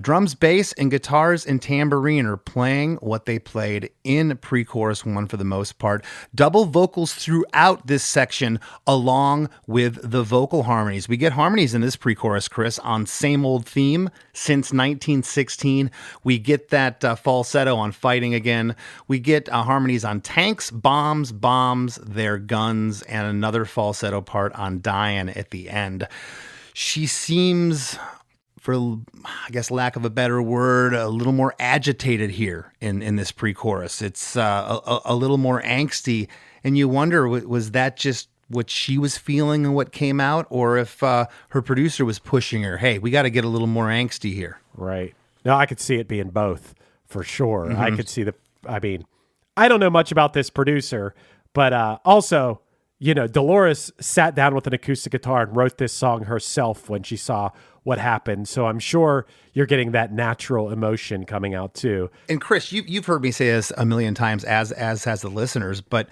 Drums, bass, and guitars and tambourine are playing what they played in pre-chorus 1 for the most part. Double vocals throughout this section along with the vocal harmonies. We get harmonies in this pre-chorus, Chris, on Same Old Theme since 1916. We get that falsetto on Fighting Again. We get harmonies on Tanks, Bombs, Their Guns, and another falsetto part on Dying at the end. She seems, for I guess lack of a better word, a little more agitated here in this pre-chorus. It's a little more angsty, and you wonder, was that just what she was feeling and what came out, or if her producer was pushing her, hey, we got to get a little more angsty here. Right. No, I could see it being both for sure. Mm-hmm. I could see I don't know much about this producer, but also, you know, Dolores sat down with an acoustic guitar and wrote this song herself when she saw what happened. So I'm sure you're getting that natural emotion coming out too. And Chris, you've heard me say this a million times, as has the listeners, but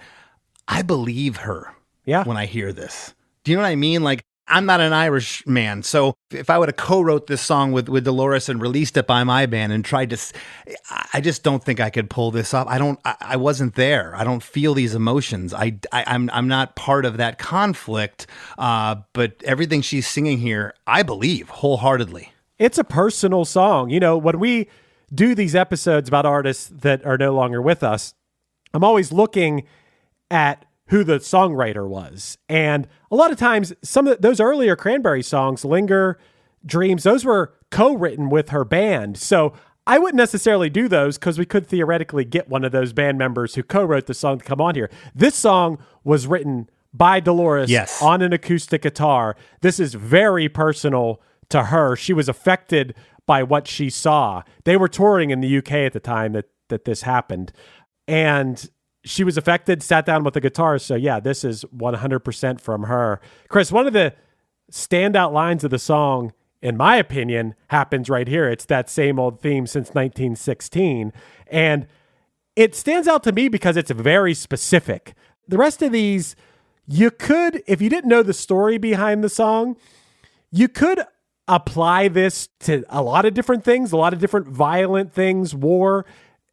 I believe her when I hear this. Do you know what I mean? Like, I'm not an Irish man, so if I would have co-wrote this song with Dolores and released it by my band and tried to, I just don't think I could pull this off. I wasn't there. I don't feel these emotions. I'm not part of that conflict. But everything she's singing here, I believe wholeheartedly. It's a personal song. You know, when we do these episodes about artists that are no longer with us, I'm always looking at who the songwriter was. And a lot of times, some of those earlier Cranberry songs, Linger, Dreams, those were co-written with her band. So I wouldn't necessarily do those because we could theoretically get one of those band members who co-wrote the song to come on here. This song was written by Dolores on an acoustic guitar. This is very personal to her. She was affected by what she saw. They were touring in the UK at the time that this happened. And she was affected, sat down with the guitar. So yeah, this is 100% from her. Chris, one of the standout lines of the song, in my opinion, happens right here. It's that same old theme since 1916. And it stands out to me because it's very specific. The rest of these, you could, if you didn't know the story behind the song, you could apply this to a lot of different things, a lot of different violent things, war,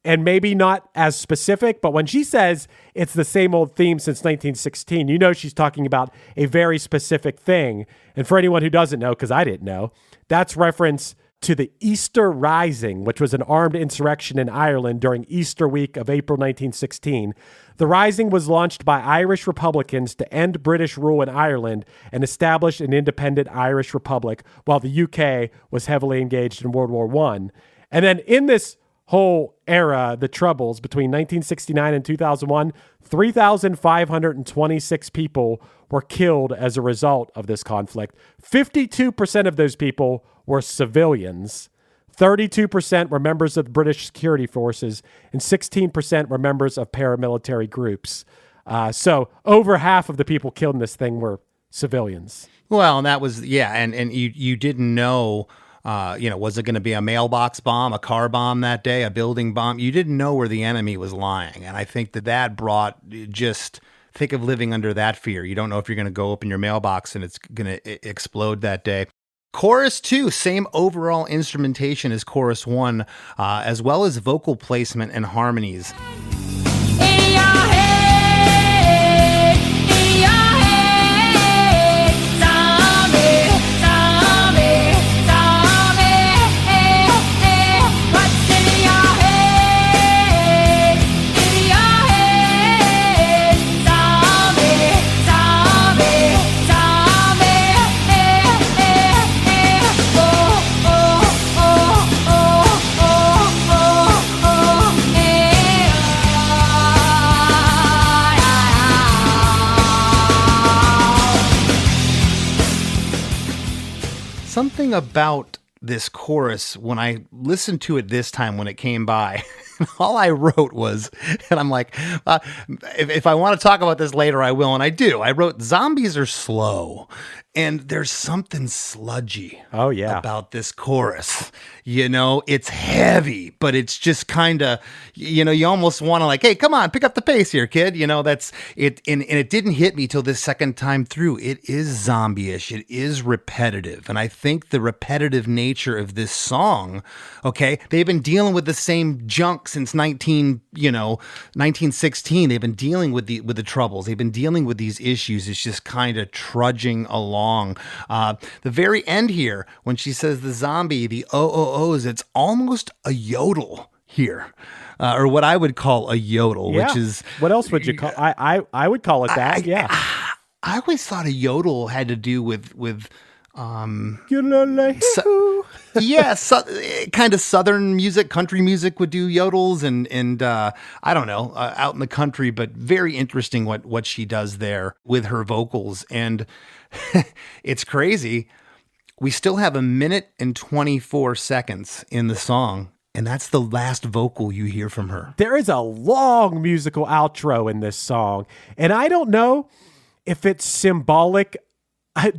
and maybe not as specific, but when she says it's the same old theme since 1916, you know she's talking about a very specific thing. And for anyone who doesn't know, because I didn't know, that's reference to the Easter Rising, which was an armed insurrection in Ireland during Easter week of April 1916. The Rising was launched by Irish Republicans to end British rule in Ireland and establish an independent Irish Republic, while the UK was heavily engaged in World War I. And then in this whole era, the Troubles, between 1969 and 2001, 3,526 people were killed as a result of this conflict. 52% of those people were civilians. 32% were members of the British security forces, and 16% were members of paramilitary groups. So over half of the people killed in this thing were civilians. Well, and that was, and you didn't know, was it going to be a mailbox bomb, a car bomb that day, a building bomb? You didn't know where the enemy was lying. And I think that brought think of living under that fear. You don't know if you're going to go open your mailbox and it's going to explode that day. Chorus 2, same overall instrumentation as chorus 1, as well as vocal placement and harmonies. something about this chorus when I listened to it this time when it came by. All I wrote was, and I'm like, if I want to talk about this later, I will, and I do. I wrote, zombies are slow, and there's something sludgy about this chorus. You know, it's heavy, but it's just kind of, you know, you almost want to like, hey, come on, pick up the pace here, kid. You know, that's it. And it didn't hit me till this second time through. It is zombie-ish. It is repetitive. And I think the repetitive nature of this song, okay, they've been dealing with the same junk since 1916. They've been dealing with the troubles. They've been dealing with these issues. It's just kind of trudging along. The very end here, when she says the zombie, the OOOs, it's almost a yodel here. Or what I would call a yodel, which is... What else would you call... I would call it that, I always thought a yodel had to do with kind of southern music, country music would do yodels, and I don't know, out in the country, but very interesting what she does there with her vocals. And it's crazy. We still have 1 minute and 24 seconds in the song, and that's the last vocal you hear from her. There is a long musical outro in this song, and I don't know if it's symbolic.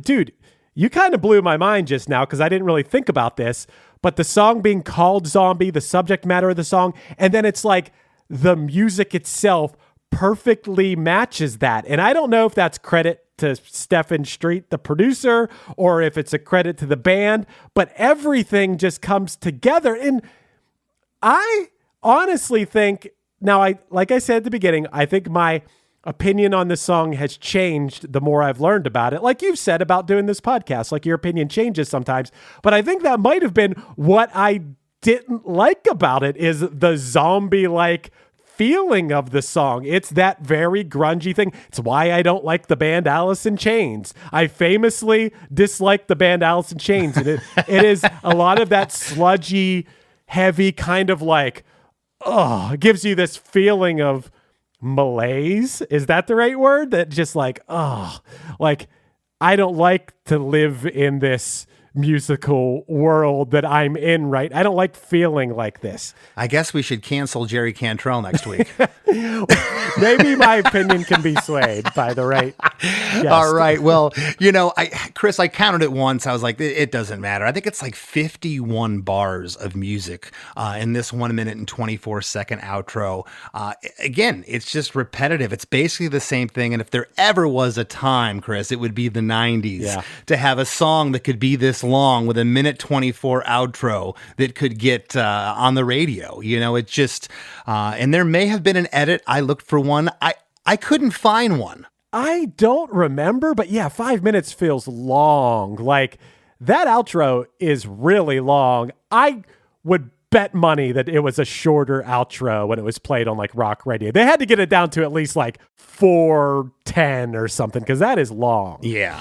Dude, you kind of blew my mind just now because I didn't really think about this, but the song being called Zombie, the subject matter of the song, and then it's like the music itself perfectly matches that. And I don't know if that's credit to Stephen Street, the producer, or if it's a credit to the band, but everything just comes together. And I honestly think, now, like I said at the beginning, I think my opinion on this song has changed the more I've learned about it. Like you've said about doing this podcast, like your opinion changes sometimes, but I think that might have been what I didn't like about it, is the zombie-like feeling of the song. It's that very grungy thing. It's why I don't like the band Alice in Chains. I famously dislike the band Alice in Chains. And it is a lot of that sludgy, heavy kind of like, it gives you this feeling of malaise. Is that the right word? That just like, like I don't like to live in this musical world that I'm in, right? I don't like feeling like this. I guess we should cancel Jerry Cantrell next week. Maybe my opinion can be swayed by the right guest. All right. Well, you know, Chris, I counted it once. I was like, it doesn't matter. I think it's like 51 bars of music in this 1 minute and 24 second outro. Again, it's just repetitive. It's basically the same thing. And if there ever was a time, Chris, it would be the 90s to have a song that could be this long with a 1:24 outro that could get on the radio. You know, it just, and there may have been an edit. I looked for one. I couldn't find one. I don't remember, but yeah, 5 minutes feels long. Like that outro is really long. I would bet money that it was a shorter outro when it was played on like rock radio. They had to get it down to at least like 4:10 or something, because that is long. Yeah.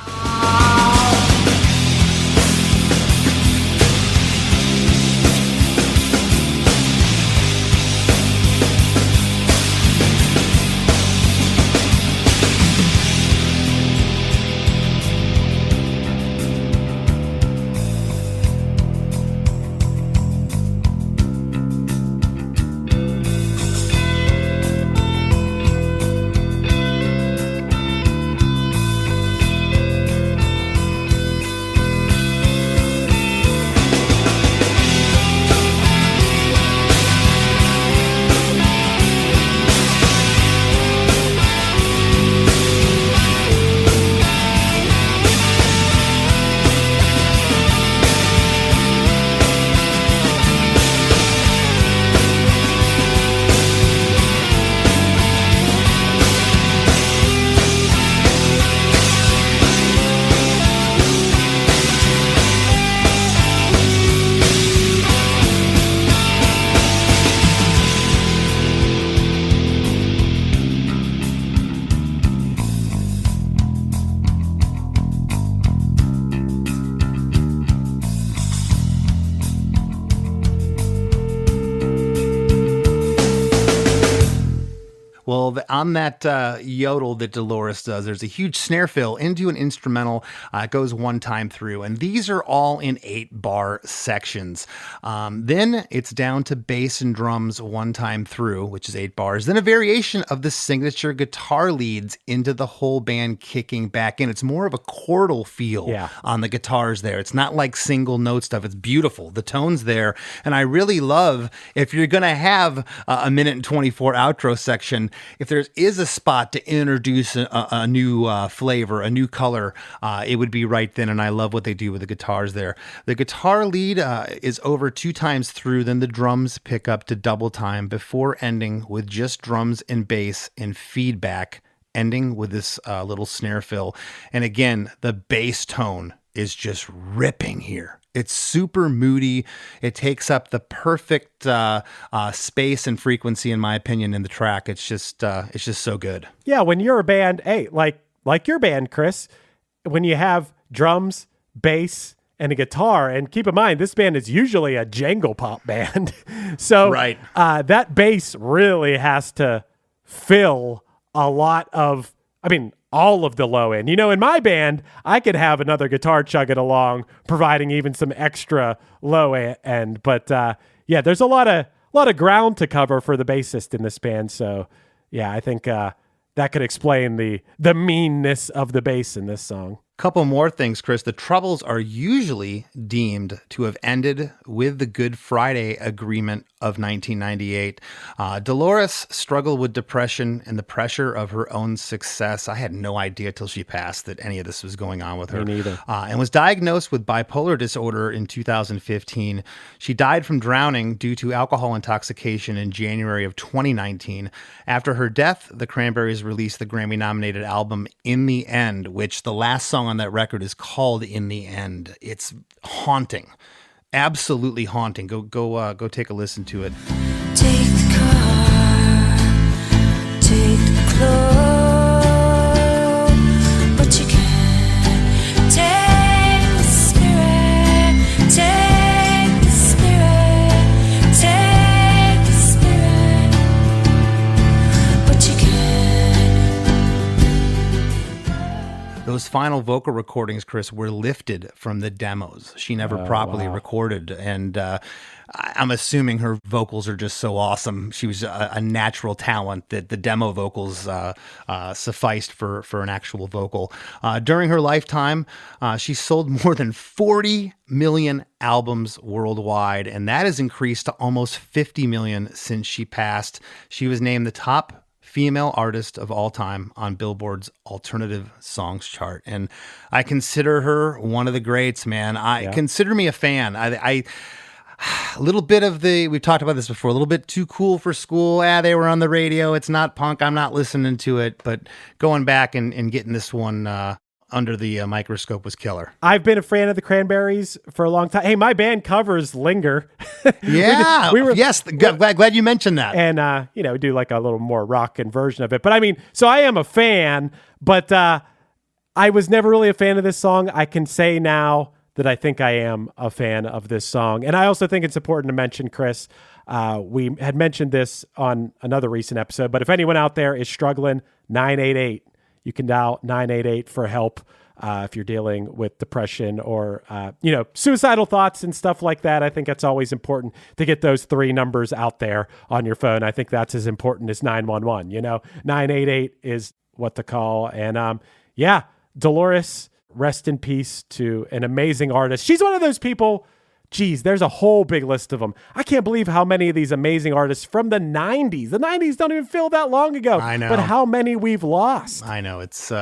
Well, on that yodel that Dolores does, there's a huge snare fill into an instrumental. It goes one time through, and these are all in 8-bar sections. Then it's down to bass and drums one time through, which is 8 bars. Then a variation of the signature guitar leads into the whole band kicking back in. It's more of a chordal feel on the guitars there. It's not like single note stuff. It's beautiful. The tone's there. And I really love, if you're going to have a minute and 24 outro section, if there is a spot to introduce a new flavor, a new color, it would be right then. And I love what they do with the guitars there. The guitar lead is over 2 times through. Then the drums pick up to double time before ending with just drums and bass and feedback, ending with this little snare fill. And again, the bass tone is just ripping here. It's super moody. It takes up the perfect space and frequency, in my opinion, in the track. It's just so good. Yeah, when you're a band, hey, like your band, Chris, when you have drums, bass, and a guitar, and keep in mind, this band is usually a jangle pop band. So right. That bass really has to fill a lot of, all of the low end. In my band, I could have another guitar chugging along, providing even some extra low end. But there's a lot of ground to cover for the bassist in this band. So yeah, I think that could explain the meanness of the bass in this song. Couple more things, Chris. The Troubles are usually deemed to have ended with the Good Friday Agreement of 1998. Dolores struggled with depression and the pressure of her own success. I had no idea till she passed that any of this was going on with her. Me neither. And was diagnosed with bipolar disorder in 2015. She died from drowning due to alcohol intoxication in January of 2019. After her death, the Cranberries released the Grammy-nominated album In the End, which the last song on that record is called In the End. It's haunting, absolutely haunting. Go take a listen to it. Take the car, take the clothes, but you can't take the spirit, take the spirit, take the spirit, but you can't. Those final vocal recordings, Chris, were lifted from the demos. She never properly recorded, and I'm assuming her vocals are just so awesome. She was a natural talent that the demo vocals sufficed for an actual vocal. During her lifetime, she sold more than 40 million albums worldwide, and that has increased to almost 50 million since she passed. She was named the top female artist of all time on Billboard's Alternative Songs chart. And I consider her one of the greats, man. Consider me a fan. I a little bit of we've talked about this before, a little bit too cool for school. They were on the radio. It's not punk. I'm not listening to it. But going back and getting this one under the microscope was killer. I've been a fan of the Cranberries for a long time. Hey, my band covers Linger. Yeah. Yes. Glad you mentioned that. And, do like a little more rockin' version of it. But so I am a fan, but I was never really a fan of this song. I can say now that I think I am a fan of this song. And I also think it's important to mention, Chris, we had mentioned this on another recent episode, but if anyone out there is struggling, 988. You can dial 988 for help if you're dealing with depression or, suicidal thoughts and stuff like that. I think that's always important to get those 3 numbers out there on your phone. I think that's as important as 911. 988 is what to call. And Dolores, rest in peace to an amazing artist. She's one of those people. Geez, there's a whole big list of them. I can't believe how many of these amazing artists from the 90s. The 90s don't even feel that long ago. I know. But how many we've lost. I know. It's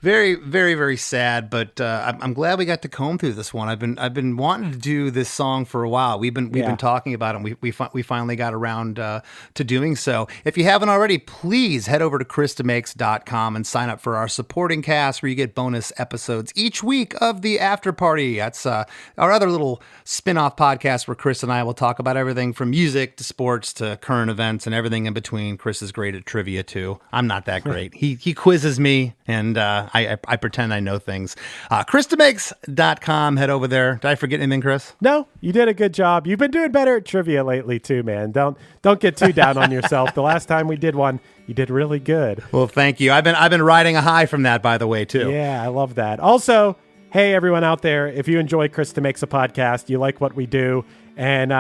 very, very, very sad, but I'm glad we got to comb through this one. I've been wanting to do this song for a while. We've been talking about it. And we finally got around to doing so. If you haven't already, please head over to ChrisDeMakes.com and sign up for our supporting cast, where you get bonus episodes each week of the After Party. That's our other little spin-off podcast where Chris and I will talk about everything from music to sports to current events and everything in between. Chris is great at trivia too. I'm not that great. He quizzes me, and I pretend I know things. ChrisDeMakes.com. Head over there. Did I forget anything, Chris? No, you did a good job. You've been doing better at trivia lately too, man. Don't get too down on yourself. The last time we did one, you did really good. Well, thank you. I've been riding a high from that, by the way, too. Yeah, I love that. Also, hey, everyone out there, if you enjoy Chris DeMakes a Podcast, you like what we do, and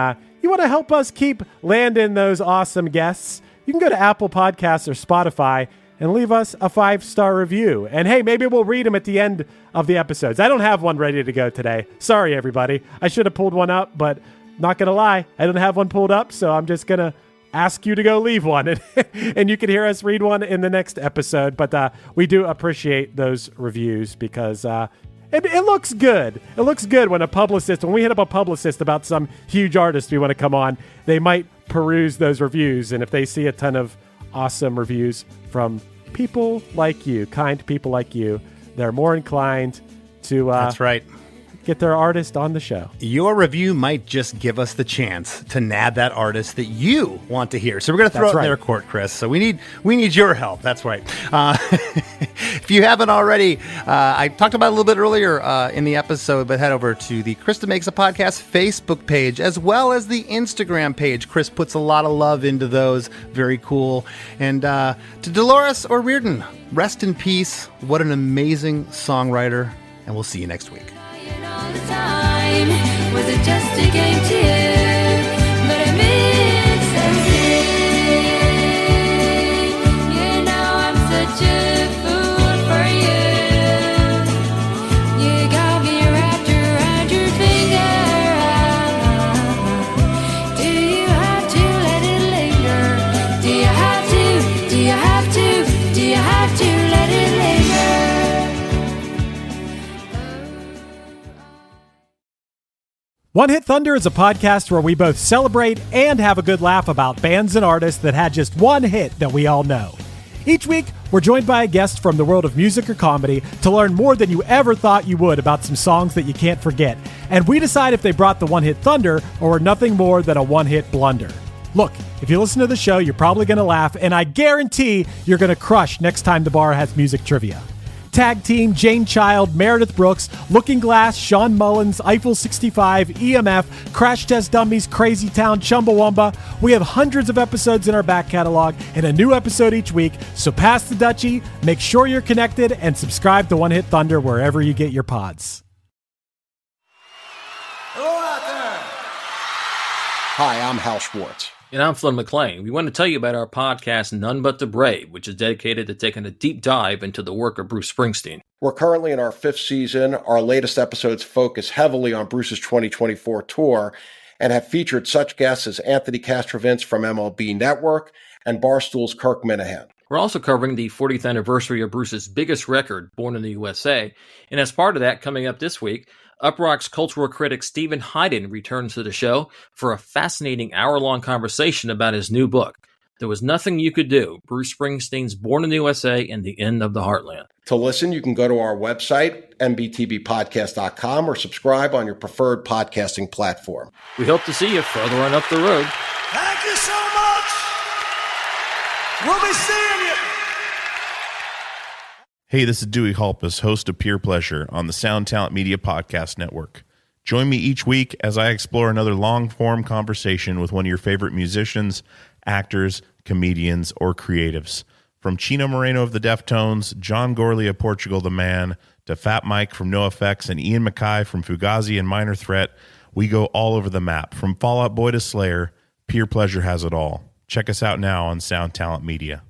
you want to help us keep landing those awesome guests, you can go to Apple Podcasts or Spotify and leave us a 5-star review. And hey, maybe we'll read them at the end of the episodes. I don't have one ready to go today. Sorry, everybody. I should have pulled one up, but not going to lie, I don't have one pulled up, so I'm just going to ask you to go leave one, and you can hear us read one in the next episode. But we do appreciate those reviews because it looks good. It looks good when we hit up a publicist about some huge artist we want to come on, they might peruse those reviews. And if they see a ton of awesome reviews from people like you, kind people like you, they're more inclined to That's right. get their artist on the show. Your review might just give us the chance to nab that artist that you want to hear. So we're going to throw it in their court, Chris. So we need your help. That's right. If you haven't already, I talked about it a little bit earlier in the episode, but head over to the Chris DeMakes a Podcast Facebook page as well as the Instagram page. Chris puts a lot of love into those. Very cool. And to Dolores O'Riordan, rest in peace. What an amazing songwriter. And we'll see you next week. All the time, was it just a game to you? But I miss everything. You know I'm such a fool for you. You got me wrapped around your finger. Do you have to let it linger? Do you have to? Do you have to? Do you have to let it linger? One Hit Thunder is a podcast where we both celebrate and have a good laugh about bands and artists that had just one hit that we all know. Each week, we're joined by a guest from the world of music or comedy to learn more than you ever thought you would about some songs that you can't forget. And we decide if they brought the One Hit Thunder or were nothing more than a one-hit blunder. Look, if you listen to the show, you're probably going to laugh, and I guarantee you're going to crush next time the bar has music trivia. Tag Team, Jane Child, Meredith Brooks, Looking Glass, Sean Mullins, Eiffel 65, EMF, Crash Test Dummies, Crazy Town, Chumbawamba. We have hundreds of episodes in our back catalog and a new episode each week, so pass the Dutchie, make sure you're connected, and subscribe to One Hit Thunder wherever you get your pods. Hello out there. Hi, I'm Hal Schwartz. And I'm Flynn McLean. We want to tell you about our podcast, None But the Brave, which is dedicated to taking a deep dive into the work of Bruce Springsteen. We're currently in our 5th season. Our latest episodes focus heavily on Bruce's 2024 tour and have featured such guests as Anthony Castrovince from MLB Network and Barstool's Kirk Minahan. We're also covering the 40th anniversary of Bruce's biggest record, Born in the USA. And as part of that, coming up this week, Uprock's cultural critic Stephen Hyden returns to the show for a fascinating hour-long conversation about his new book, There Was Nothing You Could Do, Bruce Springsteen's Born in the USA and the End of the Heartland. To listen, you can go to our website, mbtbpodcast.com, or subscribe on your preferred podcasting platform. We hope to see you further on up the road. Thank you so much. We'll be seeing you. Hey, this is Dewey Halpus, host of Peer Pleasure on the Sound Talent Media Podcast Network. Join me each week as I explore another long-form conversation with one of your favorite musicians, actors, comedians, or creatives. From Chino Moreno of the Deftones, John Gorley of Portugal the Man, to Fat Mike from NoFX and Ian MacKaye from Fugazi and Minor Threat, we go all over the map. From Fall Out Boy to Slayer, Peer Pleasure has it all. Check us out now on Sound Talent Media.